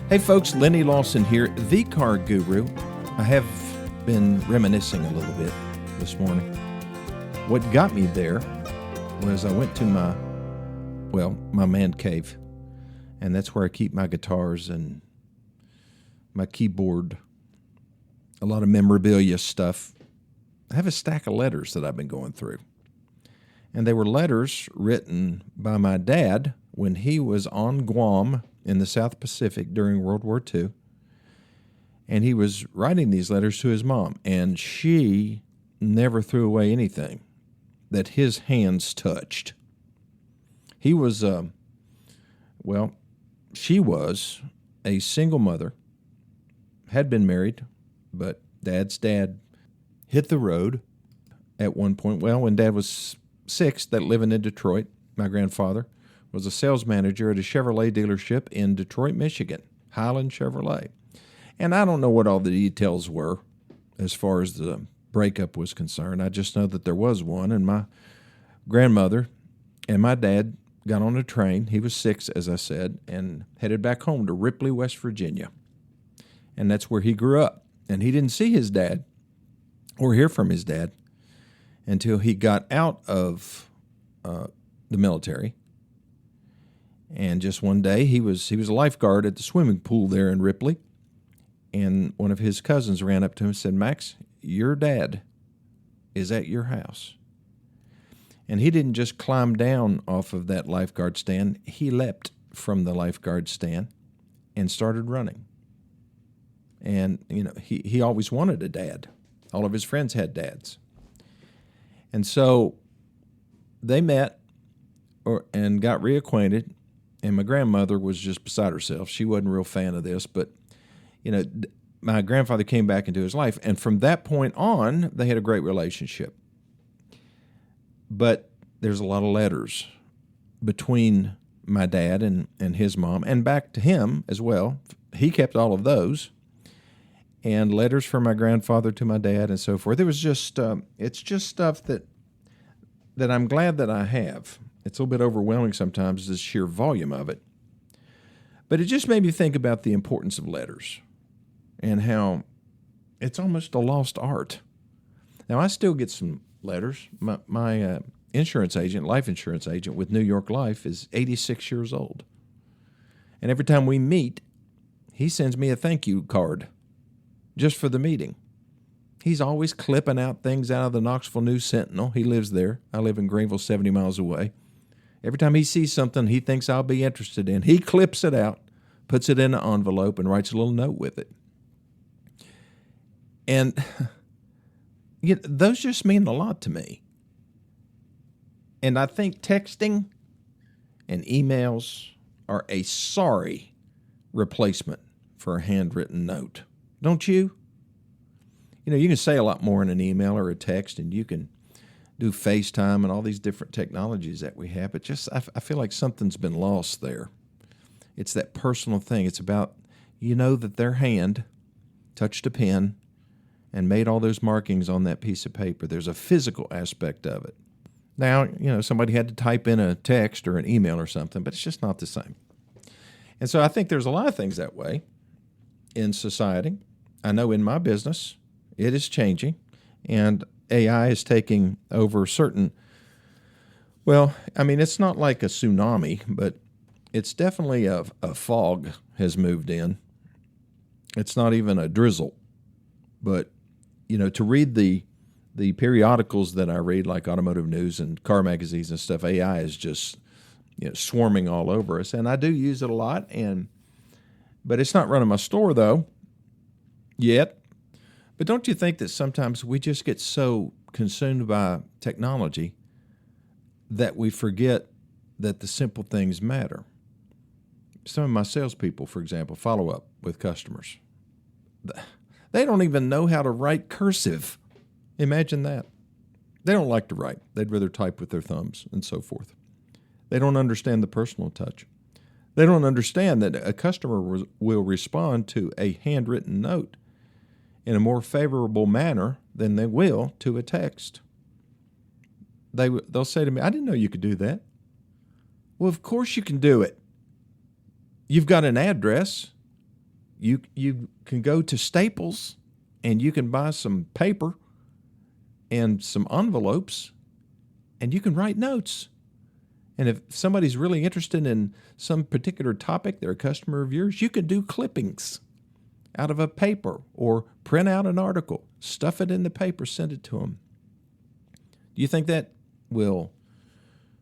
Hey folks, Lenny Lawson here, the car guru. I have been reminiscing a little bit this morning. What got me there was I went to my man cave, and that's where I keep my guitars and my keyboard, a lot of memorabilia stuff. I have a stack of letters that I've been going through, and they were letters written by my dad when he was on Guam in the South Pacific during World War II. And he was writing these letters to his mom, and she never threw away anything that his hands touched. He was, she was a single mother, had been married, but Dad's dad hit the road at one point. Well, when Dad was 6, that living in Detroit, my grandfather was a sales manager at a Chevrolet dealership in Detroit, Michigan, Highland Chevrolet. And I don't know what all the details were as far as the breakup was concerned. I just know that there was one, and my grandmother and my dad got on a train. He was 6, as I said, and headed back home to Ripley, West Virginia. And that's where he grew up. And he didn't see his dad or hear from his dad until he got out of the military. And just one day, he was a lifeguard at the swimming pool there in Ripley, and one of his cousins ran up to him and said, "Max, your dad is at your house." And he didn't just climb down off of that lifeguard stand. He leapt from the lifeguard stand and started running. And, he always wanted a dad. All of his friends had dads. And so they met and got reacquainted. And my grandmother was just beside herself. She wasn't a real fan of this, but, my grandfather came back into his life. And from that point on, they had a great relationship. But there's a lot of letters between my dad and his mom, and back to him as well. He kept all of those. And letters from my grandfather to my dad and so forth. It was just, it's just stuff that I'm glad that I have. It's a little bit overwhelming sometimes, the sheer volume of it. But it just made me think about the importance of letters and how it's almost a lost art. Now, I still get some letters. My insurance agent, life insurance agent with New York Life, is 86 years old. And every time we meet, he sends me a thank you card just for the meeting. He's always clipping out things out of the Knoxville News Sentinel. He lives there. I live in Greenville, 70 miles away. Every time he sees something he thinks I'll be interested in, he clips it out, puts it in an envelope, and writes a little note with it. And those just mean a lot to me. And I think texting and emails are a sorry replacement for a handwritten note. Don't you? You can say a lot more in an email or a text, and you can do FaceTime and all these different technologies that we have, but just I feel like something's been lost there. It's that personal thing. It's about, that their hand touched a pen and made all those markings on that piece of paper. There's a physical aspect of it. Now, somebody had to type in a text or an email or something, but it's just not the same. And so I think there's a lot of things that way in society. I know in my business, it is changing, and AI is taking over certain, it's not like a tsunami, but it's definitely a fog has moved in. It's not even a drizzle, but, to read the periodicals that I read, like Automotive News and car magazines and stuff, AI is just, swarming all over us, and I do use it a lot, but it's not running my store, though, yet. But don't you think that sometimes we just get so consumed by technology that we forget that the simple things matter? Some of my salespeople, for example, follow up with customers. They don't even know how to write cursive. Imagine that. They don't like to write. They'd rather type with their thumbs and so forth. They don't understand the personal touch. They don't understand that a customer will respond to a handwritten note in a more favorable manner than they will to a text. They'll say to me, "I didn't know you could do that." Well, of course you can do it. You've got an address. You can go to Staples and you can buy some paper and some envelopes and you can write notes. And if somebody's really interested in some particular topic, they're a customer of yours, you can do clippings out of a paper or print out an article, stuff it in the paper, send it to them. Do you think that will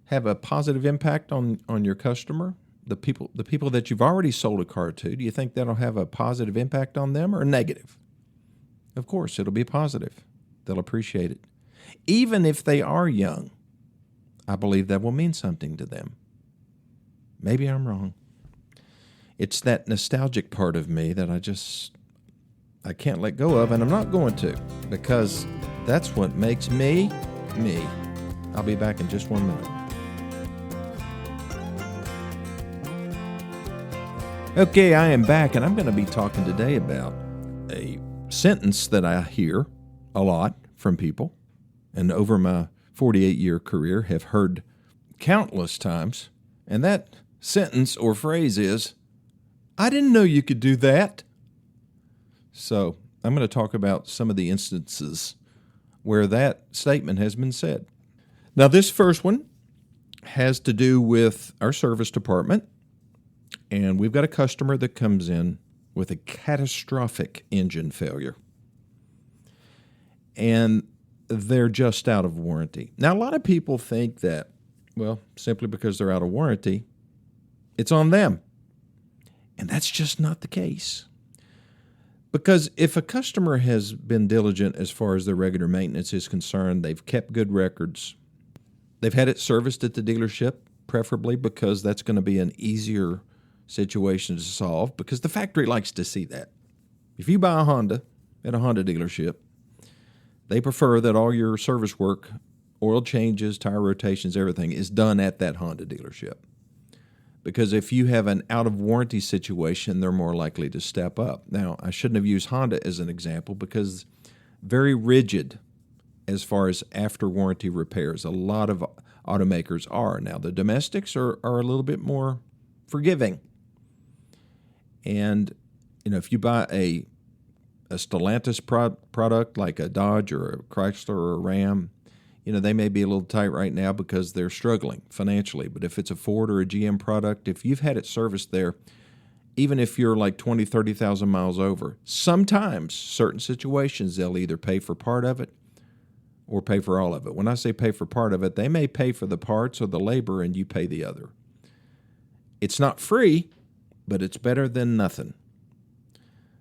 have a positive impact on your customer? The people that you've already sold a car to, do you think that'll have a positive impact on them or negative? Of course, it'll be positive. They'll appreciate it. Even if they are young, I believe that will mean something to them. Maybe I'm wrong. It's that nostalgic part of me that I can't let go of, and I'm not going to, because that's what makes me, me. I'll be back in just 1 minute. Okay, I am back, and I'm going to be talking today about a sentence that I hear a lot from people, and over my 48-year career have heard countless times, and that sentence or phrase is, "I didn't know you could do that." So I'm going to talk about some of the instances where that statement has been said. Now, this first one has to do with our service department, and we've got a customer that comes in with a catastrophic engine failure, and they're just out of warranty. Now, a lot of people think that, well, simply because they're out of warranty, it's on them. And that's just not the case. Because if a customer has been diligent as far as their regular maintenance is concerned, they've kept good records, they've had it serviced at the dealership, preferably because that's going to be an easier situation to solve, because the factory likes to see that. If you buy a Honda at a Honda dealership, they prefer that all your service work, oil changes, tire rotations, everything is done at that Honda dealership. Because if you have an out-of-warranty situation, they're more likely to step up. Now, I shouldn't have used Honda as an example because very rigid as far as after-warranty repairs. A lot of automakers are. Now, the domestics are a little bit more forgiving. And, if you buy a Stellantis product like a Dodge or a Chrysler or a Ram, they may be a little tight right now because they're struggling financially. But if it's a Ford or a GM product, if you've had it serviced there, even if you're like 20, 30,000 miles over, sometimes certain situations they'll either pay for part of it or pay for all of it. When I say pay for part of it, they may pay for the parts or the labor and you pay the other. It's not free, but it's better than nothing.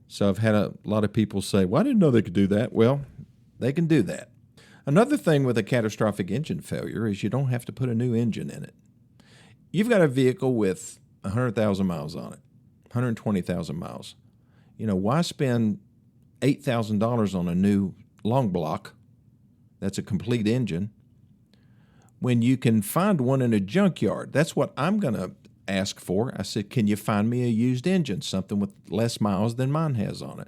So I've had a lot of people say, well, I didn't know they could do that. Well, they can do that. Another thing with a catastrophic engine failure is you don't have to put a new engine in it. You've got a vehicle with 100,000 miles on it, 120,000 miles. Why spend $8,000 on a new long block that's a complete engine when you can find one in a junkyard? That's what I'm going to ask for. I said, can you find me a used engine, something with less miles than mine has on it?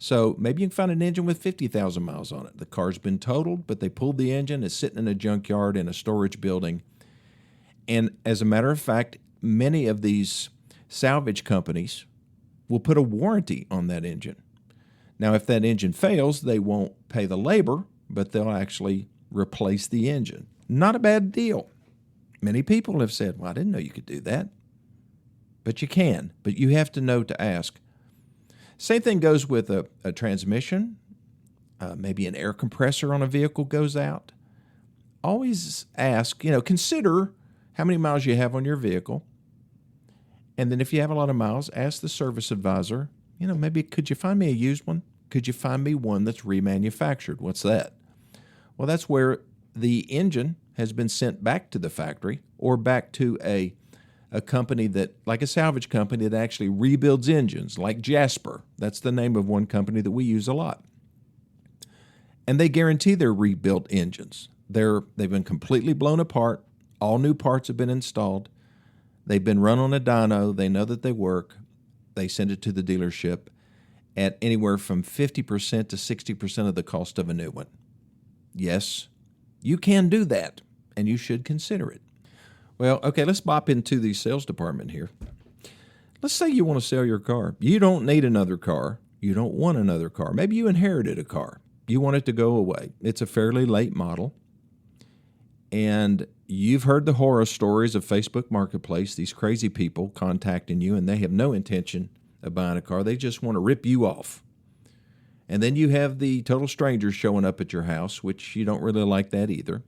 So maybe you can find an engine with 50,000 miles on it. The car's been totaled, but they pulled the engine. It's sitting in a junkyard in a storage building. And as a matter of fact, many of these salvage companies will put a warranty on that engine. Now, if that engine fails, they won't pay the labor, but they'll actually replace the engine. Not a bad deal. Many people have said, well, I didn't know you could do that. But you can, but you have to know to ask. Same thing goes with a transmission. Maybe an air compressor on a vehicle goes out. Always ask, consider how many miles you have on your vehicle. And then if you have a lot of miles, ask the service advisor, maybe could you find me a used one? Could you find me one that's remanufactured? What's that? Well, that's where the engine has been sent back to the factory or back to a company that, like a salvage company that actually rebuilds engines, like Jasper. That's the name of one company that we use a lot. And they guarantee their rebuilt engines. They've been completely blown apart. All new parts have been installed. They've been run on a dyno. They know that they work. They send it to the dealership at anywhere from 50% to 60% of the cost of a new one. Yes, you can do that, and you should consider it. Well, okay, let's bop into the sales department here. Let's say you want to sell your car. You don't need another car. You don't want another car. Maybe you inherited a car. You want it to go away. It's a fairly late model. And you've heard the horror stories of Facebook Marketplace, these crazy people contacting you, and they have no intention of buying a car. They just want to rip you off. And then you have the total strangers showing up at your house, which you don't really like that either.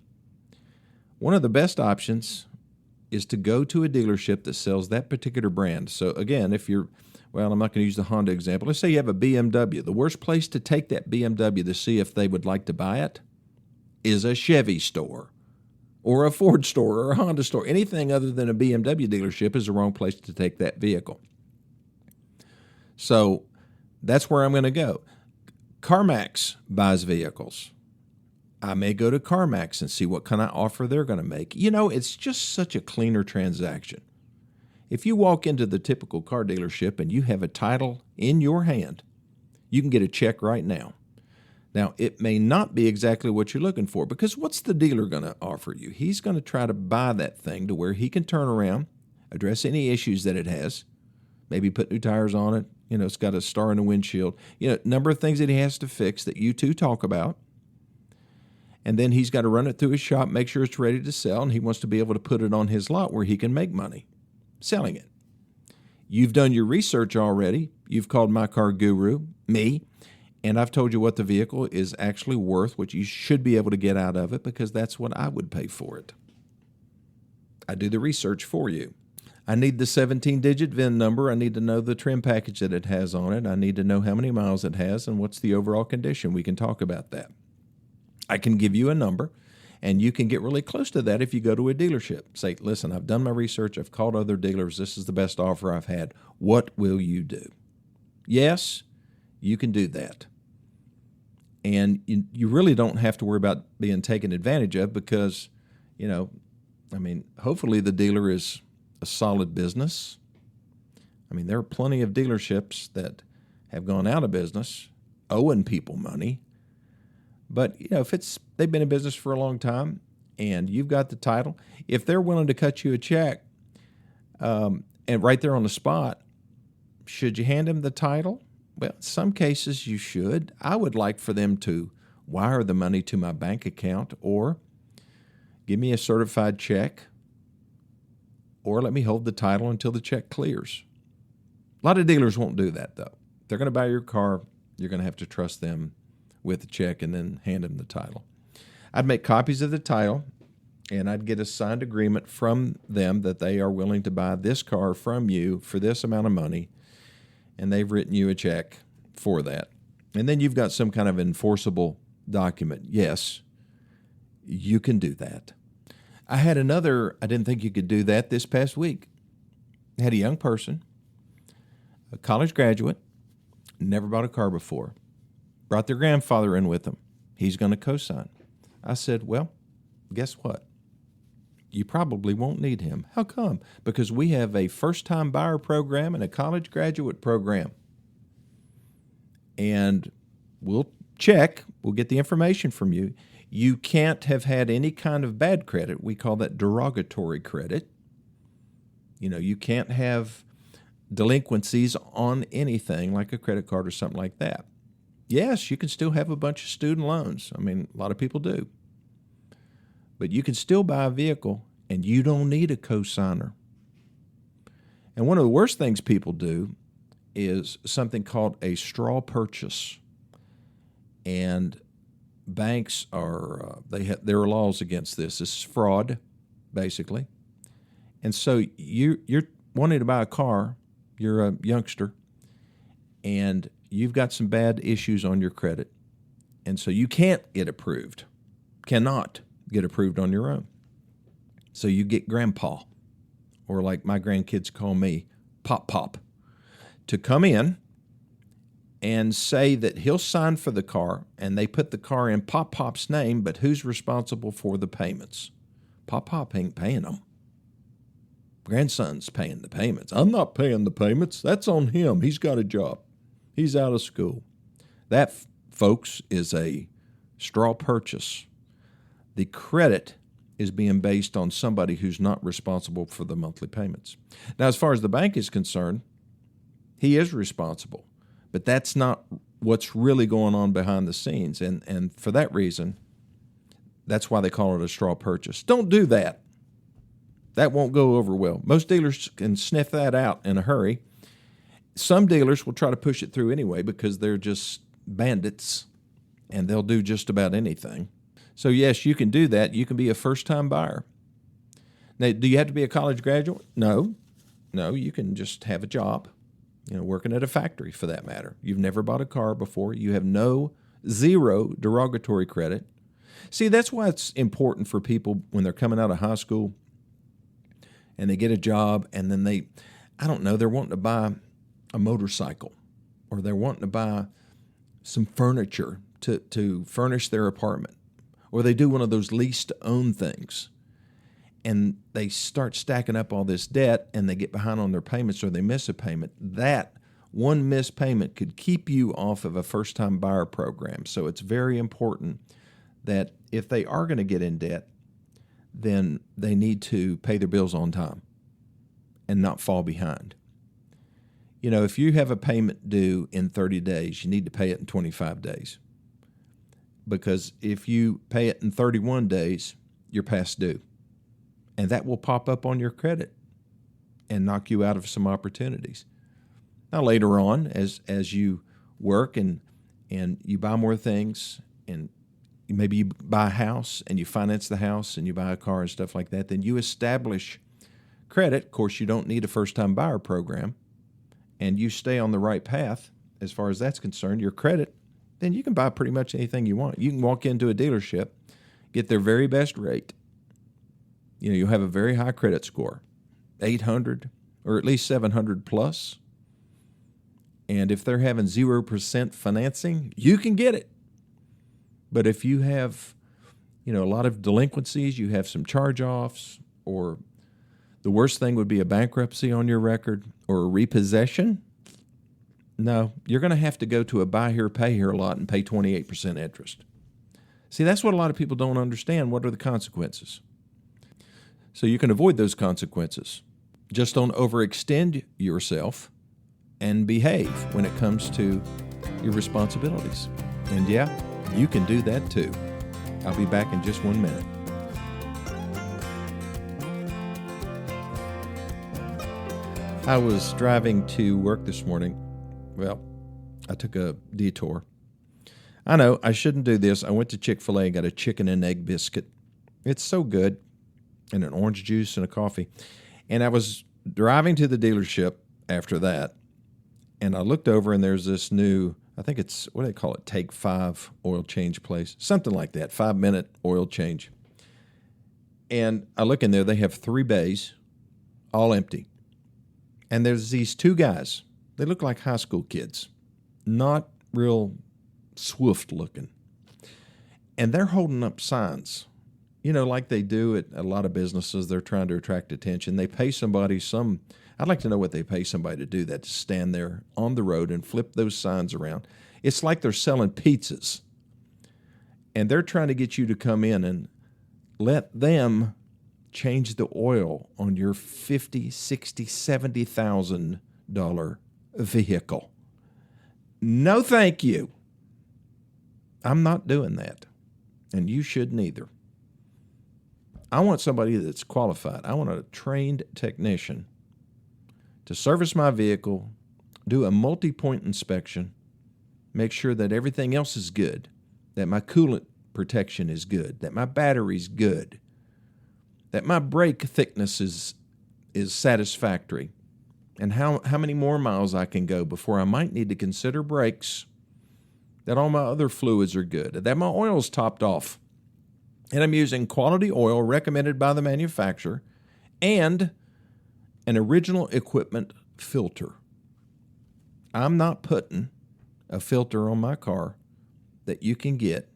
One of the best options is to go to a dealership that sells that particular brand. So again, if you're, well, I'm not going to use the Honda example. Let's say you have a BMW. The worst place to take that BMW to see if they would like to buy it is a Chevy store or a Ford store or a Honda store. Anything other than a BMW dealership is the wrong place to take that vehicle. So that's where I'm going to go. CarMax buys vehicles. I may go to CarMax and see what kind of offer they're going to make. You know, it's just such a cleaner transaction. If you walk into the typical car dealership and you have a title in your hand, you can get a check right now. Now, it may not be exactly what you're looking for, because what's the dealer going to offer you? He's going to try to buy that thing to where he can turn around, address any issues that it has, maybe put new tires on it. You know, it's got a star in the windshield. You know, a number of things that he has to fix that you two talk about. And then he's got to run it through his shop, make sure it's ready to sell, and he wants to be able to put it on his lot where he can make money selling it. You've done your research already. You've called My Car Guru, me, and I've told you what the vehicle is actually worth, what you should be able to get out of it, because that's what I would pay for it. I do the research for you. I need the 17-digit VIN number. I need to know the trim package that it has on it. I need to know how many miles it has and what's the overall condition. We can talk about that. I can give you a number, and you can get really close to that if you go to a dealership. Say, listen, I've done my research. I've called other dealers. This is the best offer I've had. What will you do? Yes, you can do that. And you really don't have to worry about being taken advantage of because, you know, I mean, hopefully the dealer is a solid business. I mean, there are plenty of dealerships that have gone out of business owing people money. But, you know, if they've been in business for a long time and you've got the title, if they're willing to cut you a check and right there on the spot, should you hand them the title? Well, in some cases you should. I would like for them to wire the money to my bank account or give me a certified check or let me hold the title until the check clears. A lot of dealers won't do that, though. If they're going to buy your car, you're going to have to trust them with the check and then hand them the title. I'd make copies of the title, and I'd get a signed agreement from them that they are willing to buy this car from you for this amount of money, and they've written you a check for that. And then you've got some kind of enforceable document. Yes, you can do that. I didn't think you could do that this past week. I had a young person, a college graduate, never bought a car before, brought their grandfather in with them. He's going to co-sign. I said, well, guess what? You probably won't need him. How come? Because we have a first-time buyer program and a college graduate program. And we'll check. We'll get the information from you. You can't have had any kind of bad credit. We call that derogatory credit. You know, you can't have delinquencies on anything like a credit card or something like that. Yes, you can still have a bunch of student loans. I mean, a lot of people do. But you can still buy a vehicle, and you don't need a co-signer. And one of the worst things people do is something called a straw purchase. And banks are, there are laws against this. This is fraud, basically. And so you're wanting to buy a car, you're a youngster, and you've got some bad issues on your credit. And so you can't get approved, cannot get approved on your own. So you get grandpa, or like my grandkids call me, Pop, to come in and say that he'll sign for the car, and they put the car in Pop's name, but who's responsible for the payments? Pop ain't paying them. Grandson's paying the payments. I'm not paying the payments. That's on him. He's got a job. He's out of school. That, folks, is a straw purchase. The credit is being based on somebody who's not responsible for the monthly payments. Now, as far as the bank is concerned, He is responsible. But that's not what's really going on behind the scenes. And for that reason, that's why they call it a straw purchase. Don't do that. That won't go over well. Most dealers can sniff that out in a hurry. Some dealers will try to push it through anyway because they're just bandits and they'll do just about anything. So yes, you can do that. You can be a first-time buyer. Now, do you have to be a college graduate? No. No, you can just have a job, working at a factory for that matter. You've never bought a car before. You have zero derogatory credit. See, that's why it's important for people when they're coming out of high school and they get a job and then they're wanting to buy a motorcycle or they're wanting to buy some furniture to furnish their apartment, or they do one of those lease-to-own things. And they start stacking up all this debt and they get behind on their payments or they miss a payment. That one missed payment could keep you off of a first-time buyer program. So it's very important that if they are going to get in debt, then they need to pay their bills on time and not fall behind. If you have a payment due in 30 days, you need to pay it in 25 days. Because if you pay it in 31 days, you're past due. And that will pop up on your credit and knock you out of some opportunities. Now, later on, as you work and you buy more things, and maybe you buy a house and you finance the house and you buy a car and stuff like that, then you establish credit. Of course, you don't need a first-time buyer program, and you stay on the right path as far as that's concerned, your credit, then you can buy pretty much anything you want. You can walk into a dealership, get their very best rate. You'll have a very high credit score, 800 or at least 700 plus. And if they're having 0% financing, you can get it. But if you have, a lot of delinquencies, you have some charge-offs, or the worst thing would be a bankruptcy on your record or a repossession, no, you're going to have to go to a buy here, pay here lot and pay 28% interest. See, that's what a lot of people don't understand. What are the consequences? So you can avoid those consequences. Just don't overextend yourself and behave when it comes to your responsibilities. And yeah, you can do that too. I'll be back in just 1 minute. I was driving to work this morning. Well, I took a detour. I know I shouldn't do this. I went to Chick-fil-A and got a chicken and egg biscuit. It's so good. And an orange juice and a coffee. And I was driving to the dealership after that, and I looked over, and there's this new, I think it's, what do they call it, Take 5 oil change place, something like that, 5-minute oil change. And I look in there, they have 3 bays, all empty. And there's these 2 guys. They look like high school kids, not real swift looking. And they're holding up signs. Like they do at a lot of businesses, they're trying to attract attention. They pay somebody I'd like to know what they pay somebody to do that, to stand there on the road and flip those signs around. It's like they're selling pizzas. And they're trying to get you to come in and let them change the oil on your $50,000, $60,000, $70,000 vehicle. No, thank you. I'm not doing that. And you shouldn't either. I want somebody that's qualified. I want a trained technician to service my vehicle, do a multi-point inspection, make sure that everything else is good, that my coolant protection is good, that my battery's good, that my brake thickness is satisfactory, and how many more miles I can go before I might need to consider brakes, that all my other fluids are good, that my oil's topped off, and I'm using quality oil recommended by the manufacturer, and an original equipment filter. I'm not putting a filter on my car that you can get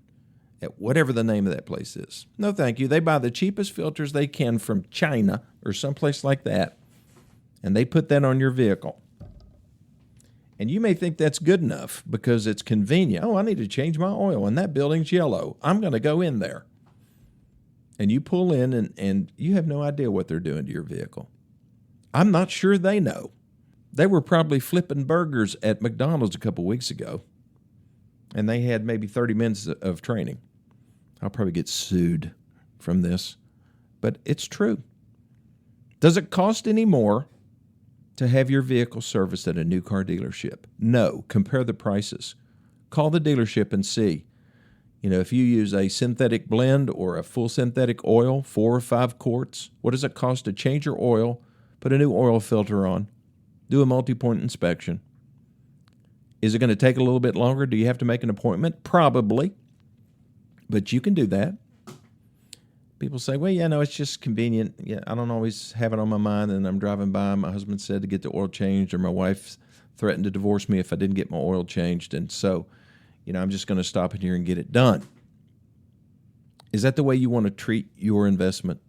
at whatever the name of that place is. No, thank you. They buy the cheapest filters they can from China or someplace like that, and they put that on your vehicle. And you may think that's good enough because it's convenient. Oh, I need to change my oil, and that building's yellow. I'm going to go in there. And you pull in, and you have no idea what they're doing to your vehicle. I'm not sure they know. They were probably flipping burgers at McDonald's a couple weeks ago, and they had maybe 30 minutes of training. I'll probably get sued from this, but it's true. Does it cost any more to have your vehicle serviced at a new car dealership? No. Compare the prices. Call the dealership and see. If you use a synthetic blend or a full synthetic oil, 4 or 5 quarts, what does it cost to change your oil, put a new oil filter on, do a multi-point inspection? Is it going to take a little bit longer? Do you have to make an appointment? Probably. But you can do that. People say, well, yeah, no, it's just convenient. Yeah, I don't always have it on my mind, and I'm driving by. My husband said to get the oil changed, or my wife threatened to divorce me if I didn't get my oil changed. And so, I'm just going to stop in here and get it done. Is that the way you want to treat your investment?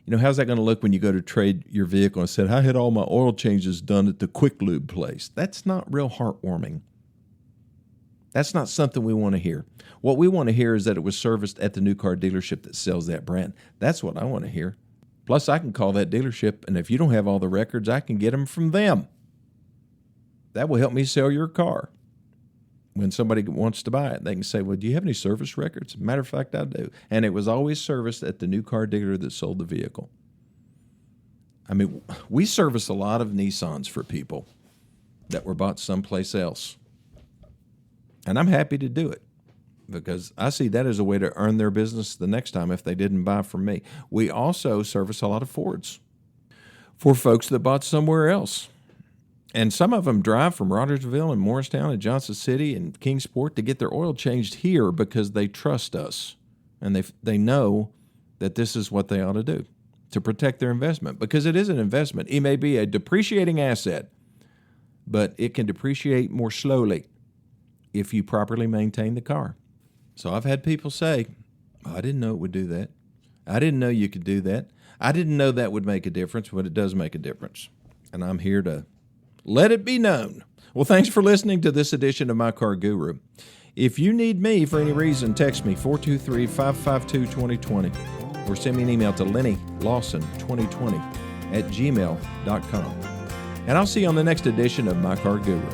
How's that going to look when you go to trade your vehicle and said, I had all my oil changes done at the Quick Lube place? That's not real heartwarming. That's not something we want to hear. What we want to hear is that it was serviced at the new car dealership that sells that brand. That's what I want to hear. Plus, I can call that dealership, and if you don't have all the records, I can get them from them. That will help me sell your car. When somebody wants to buy it, they can say, well, do you have any service records? Matter of fact, I do. And it was always serviced at the new car dealer that sold the vehicle. We service a lot of Nissans for people that were bought someplace else. And I'm happy to do it because I see that as a way to earn their business the next time if they didn't buy from me. We also service a lot of Fords for folks that bought somewhere else. And some of them drive from Rogersville and Morristown and Johnson City and Kingsport to get their oil changed here because they trust us. And they know that this is what they ought to do to protect their investment, because it is an investment. It may be a depreciating asset, but it can depreciate more slowly if you properly maintain the car. So I've had people say, I didn't know it would do that. I didn't know you could do that. I didn't know that would make a difference, but it does make a difference. And I'm here to let it be known. Well, thanks for listening to this edition of My Car Guru. If you need me for any reason, text me 423-552-2020 or send me an email to LennyLawson2020@gmail.com. And I'll see you on the next edition of My Car Guru.